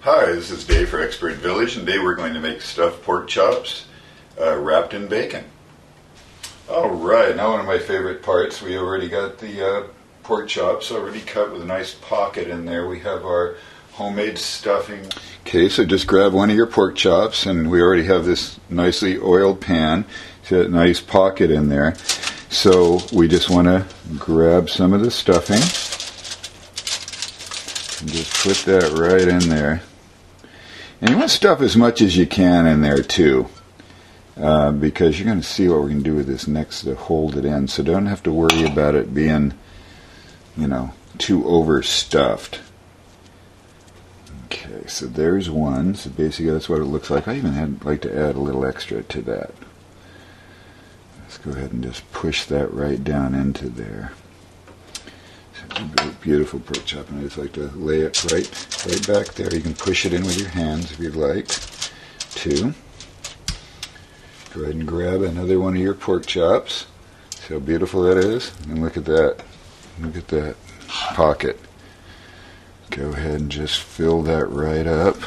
Hi, this is Dave for Expert Village, and today we're going to make stuffed pork chops wrapped in bacon. Alright, now one of my favorite parts. We already got the pork chops already cut with a nice pocket in there. We have our homemade stuffing. Okay, so just grab one of your pork chops, and we already have this nicely oiled pan. See that nice pocket in there. So we just want to grab some of the stuffing and just put that right in there. And you want to stuff as much as you can in there too, because you're going to see what we're going to do with this next to hold it in. So don't have to worry about it being, too overstuffed. Okay, so there's one. So basically that's what it looks like. I even like to add a little extra to that. Let's go ahead and just push that right down into there. Beautiful pork chop, and I just like to lay it right back there. You can push it in with your hands if you'd like to. Go ahead and grab another one of your pork chops. See how beautiful that is? And look at that. Look at that pocket. Go ahead and just fill that right up